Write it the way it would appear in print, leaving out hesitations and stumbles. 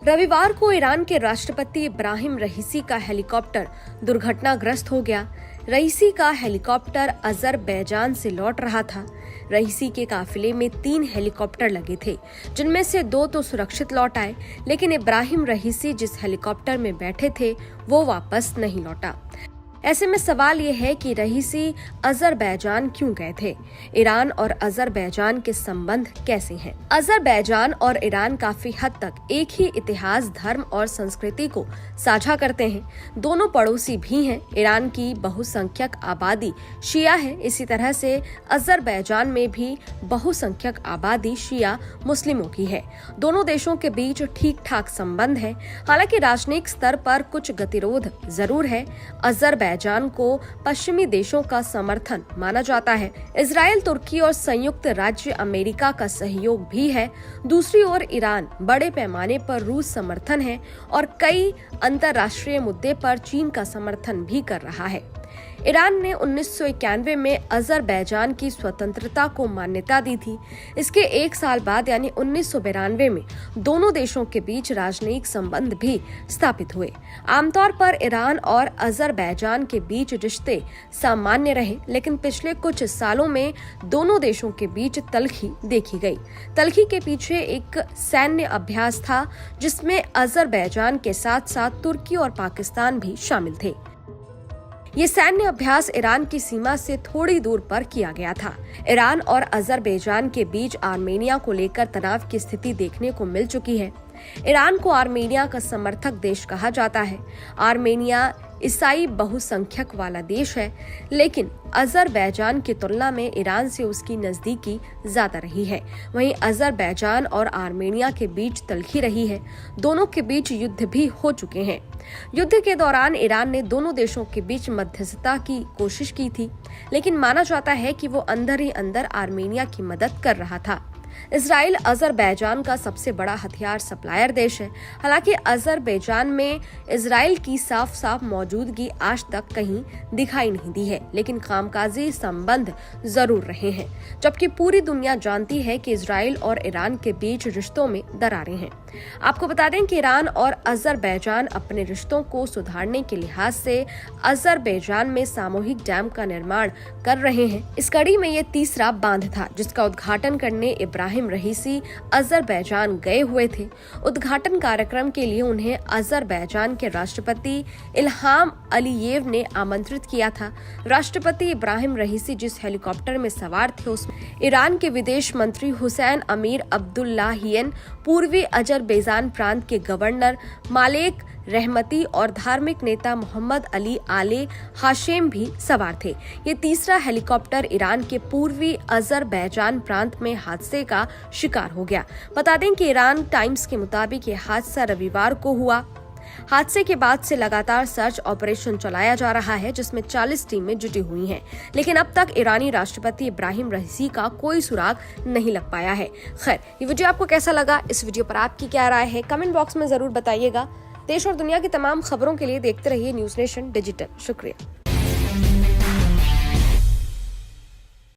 रविवार को ईरान के राष्ट्रपति इब्राहिम रईसी का हेलीकॉप्टर दुर्घटनाग्रस्त हो गया। रईसी का हेलीकॉप्टर अजरबैजान से लौट रहा था। रईसी के काफिले में 3 हेलीकॉप्टर लगे थे, जिनमें से 2 तो सुरक्षित लौट आए, लेकिन इब्राहिम रईसी जिस हेलीकॉप्टर में बैठे थे वो वापस नहीं लौटा। ऐसे में सवाल ये है कि रईसी अजरबैजान क्यों गए थे? ईरान और अजरबैजान के संबंध कैसे हैं? अजरबैजान और ईरान काफी हद तक एक ही इतिहास, धर्म और संस्कृति को साझा करते हैं। दोनों पड़ोसी भी हैं। ईरान की बहुसंख्यक आबादी शिया है, इसी तरह से अजरबैजान में भी बहुसंख्यक आबादी शिया मुस्लिमों की है। दोनों देशों के बीच ठीक ठाक संबंध है। हालांकि राजनयिक स्तर पर कुछ गतिरोध जरूर है। अजरबैजान को पश्चिमी देशों का समर्थन माना जाता है। इजराइल, तुर्की और संयुक्त राज्य अमेरिका का सहयोग भी है। दूसरी ओर ईरान बड़े पैमाने पर रूस समर्थन है और कई अंतर्राष्ट्रीय मुद्दे पर चीन का समर्थन भी कर रहा है। ईरान ने 1991 में अजरबैजान की स्वतंत्रता को मान्यता दी थी। इसके 1 साल बाद यानी 1992 में दोनों देशों के बीच राजनयिक संबंध भी स्थापित हुए। आमतौर पर ईरान और अजरबैजान के बीच रिश्ते सामान्य रहे, लेकिन पिछले कुछ सालों में दोनों देशों के बीच तल्खी देखी गई। तल्खी के पीछे एक सैन्य अभ्यास था, जिसमें अजरबैजान के साथ साथ तुर्की और पाकिस्तान भी शामिल थे। ये सैन्य अभ्यास ईरान की सीमा से थोड़ी दूर पर किया गया था। ईरान और अजरबैजान के बीच आर्मेनिया को लेकर तनाव की स्थिति देखने को मिल चुकी है। ईरान को आर्मेनिया का समर्थक देश कहा जाता है। आर्मेनिया ईसाई बहुसंख्यक वाला देश है, लेकिन अजरबैजान की तुलना में ईरान से उसकी नजदीकी ज्यादा रही है। वहीं अजरबैजान और आर्मेनिया के बीच तल्खी रही है। दोनों के बीच युद्ध भी हो चुके हैं। युद्ध के दौरान ईरान ने दोनों देशों के बीच मध्यस्थता की कोशिश की थी, लेकिन माना जाता है कि वो अंदर ही अंदर आर्मेनिया की मदद कर रहा था। इजराइल अजरबैजान का सबसे बड़ा हथियार सप्लायर देश है। हालांकि अजरबैजान में इजराइल की साफ साफ मौजूदगी आज तक कहीं दिखाई नहीं दी है, लेकिन कामकाजी संबंध जरूर रहे हैं। जबकि पूरी दुनिया जानती है कि इजराइल और ईरान के बीच रिश्तों में दरारें हैं। आपको बता दें कि ईरान और अजरबैजान अपने रिश्तों को सुधारने के लिहाज से अजरबैजान में सामूहिक डैम का निर्माण कर रहे हैं। इस कड़ी में ये तीसरा बांध था, जिसका उद्घाटन करने इब्राहिम रईसी अजरबैजान गए हुए थे। उद्घाटन कार्यक्रम के लिए उन्हें अजरबैजान के राष्ट्रपति इल्हाम अलीयेव ने आमंत्रित किया था। राष्ट्रपति इब्राहिम रईसी जिस हेलीकॉप्टर में सवार थे, उसमें ईरान के विदेश मंत्री हुसैन अमीर अब्दुल्लाहियन, पूर्वी अजरबैजान प्रांत के गवर्नर मालेक रहमती और धार्मिक नेता मोहम्मद अली आले हाशेम भी सवार थे। ये तीसरा हेलीकॉप्टर ईरान के पूर्वी अजरबैजान प्रांत में हादसे का शिकार हो गया। बता दें कि ईरान टाइम्स के मुताबिक ये हादसा रविवार को हुआ। हादसे के बाद से लगातार सर्च ऑपरेशन चलाया जा रहा है, जिसमें 40 टीमें जुटी हुई हैं, लेकिन अब तक ईरानी राष्ट्रपति इब्राहिम रईसी का कोई सुराग नहीं लग पाया है। खैर, ये वीडियो आपको कैसा लगा? इस वीडियो पर आपकी क्या राय है? कमेंट बॉक्स में जरूर बताइएगा। देश और दुनिया की तमाम खबरों के लिए देखते रहिए न्यूज़ नेशन डिजिटल। शुक्रिया।